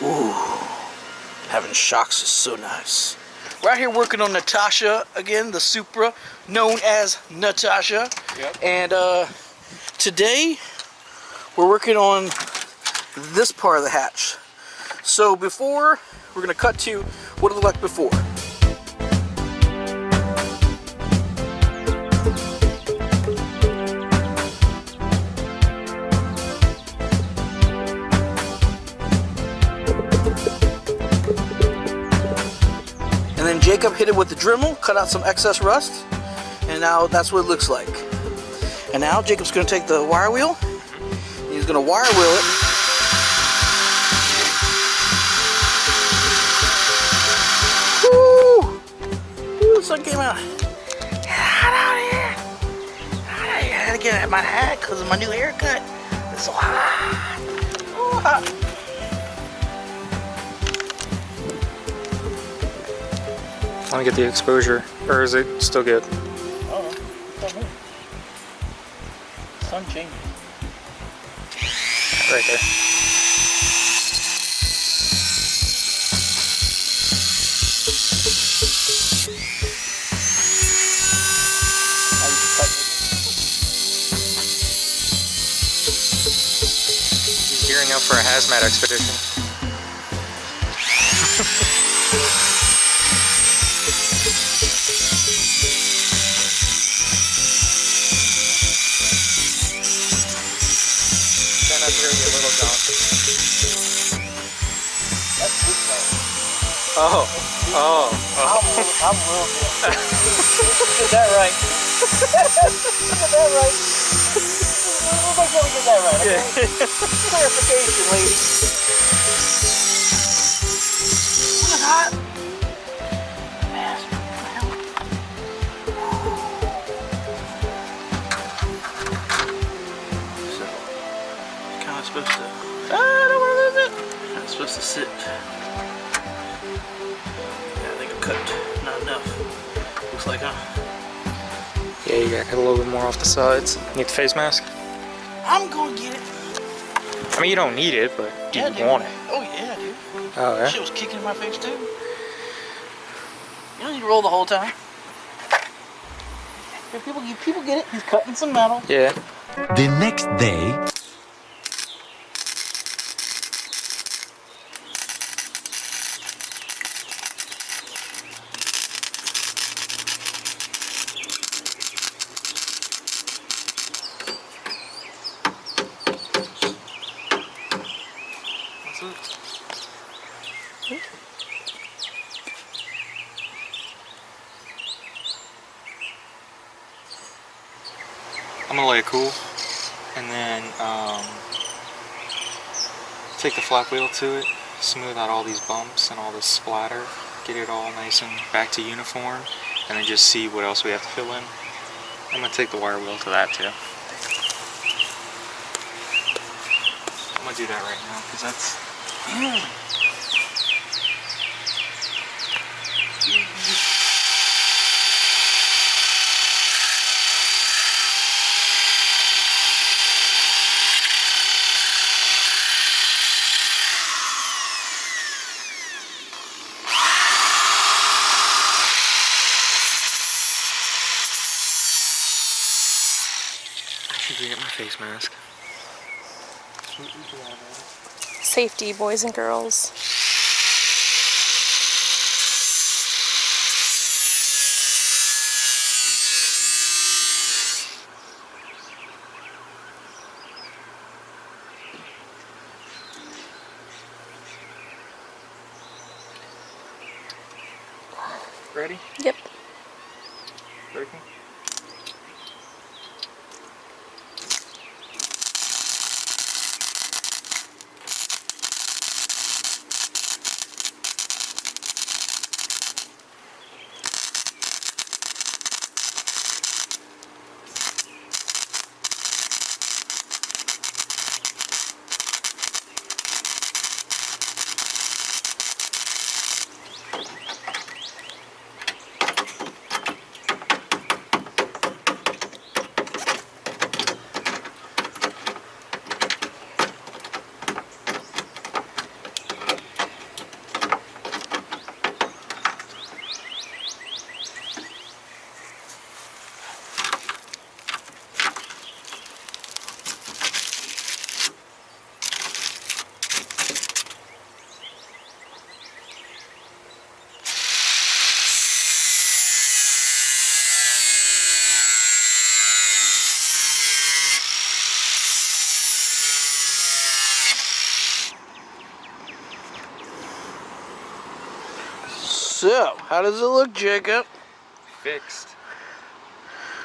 Ooh, having shocks is so nice. We're out here working on Natasha again, the Supra, known as Natasha. Yep. And today we're working on this part of the hatch. So before, we're gonna cut to what it looked like before. And then Jacob hit it with the Dremel, cut out some excess rust, and now that's what it looks like. And now Jacob's gonna take the wire wheel, and he's gonna wire wheel it. Woo! Woo, the sun came out. It's hot out here. I had to get my hat because of my new haircut. It's so hot. Oh, hot. Let me get the exposure, or is it still good? Oh, it's on me. Sun changing. Right there. He's gearing up for a hazmat expedition. Oh. I'm real good. Get that right. Get that right. We'll make sure we get that right. Okay? Clarification, ladies. Isn't it hot? Man, so, kind of supposed to. I don't want to lose it. It's supposed to sit. Cut. Not enough. Looks like, huh? Yeah, you gotta cut a little bit more off the sides. Need the face mask? I'm gonna get it. I mean, you don't need it, but do you want it? Oh yeah, dude. Oh yeah? Shit was kicking in my face too. You don't need to roll the whole time. Yeah, people get it. He's cutting some metal. Yeah. The next day. I'm gonna let it cool, and then take the flap wheel to it, smooth out all these bumps and all this splatter, get it all nice and back to uniform, and then just see what else we have to fill in. I'm gonna take the wire wheel to that too. I'm gonna do that right now because that's. Get my face mask. Safety, boys and girls. Ready? Yep. Breaking. So, how does it look, Jacob? Fixed.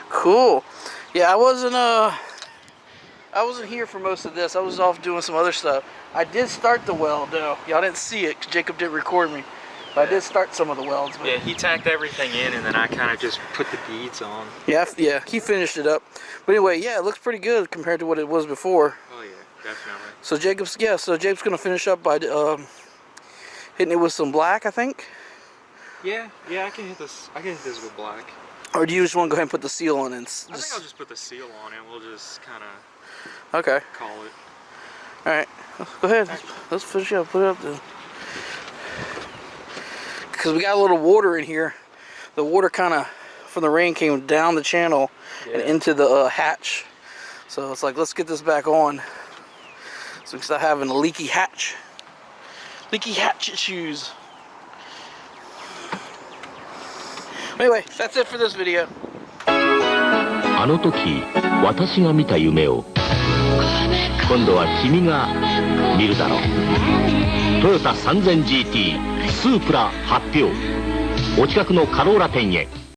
Cool. Yeah, I wasn't here for most of this. I was off doing some other stuff. I did start the weld though. Y'all didn't see it 'cause Jacob didn't record me. But I did start some of the welds. But Yeah, he tacked everything in and then I kind of just put the beads on. yeah, he finished it up. But anyway, yeah, it looks pretty good compared to what it was before. Oh yeah, definitely. So Jacob's gonna finish up by hitting it with some black, I think. Yeah, I can hit this. I can hit this with black. Or do you just want to go ahead and put the seal on and I think I'll just put the seal on and we'll just kind of okay. call it. All right, go ahead. Let's finish it up. Put it up then. Because we got a little water in here. The water kind of from the rain came down the channel and into the hatch. So it's like, let's get this back on so we can start having a leaky hatch. Leaky hatch issues. Anyway, that's it for this video. あの時私が見た夢を今度は君が見るだろう。トヨタ 3000GT スープラ発表。お近くのカローラ店へ。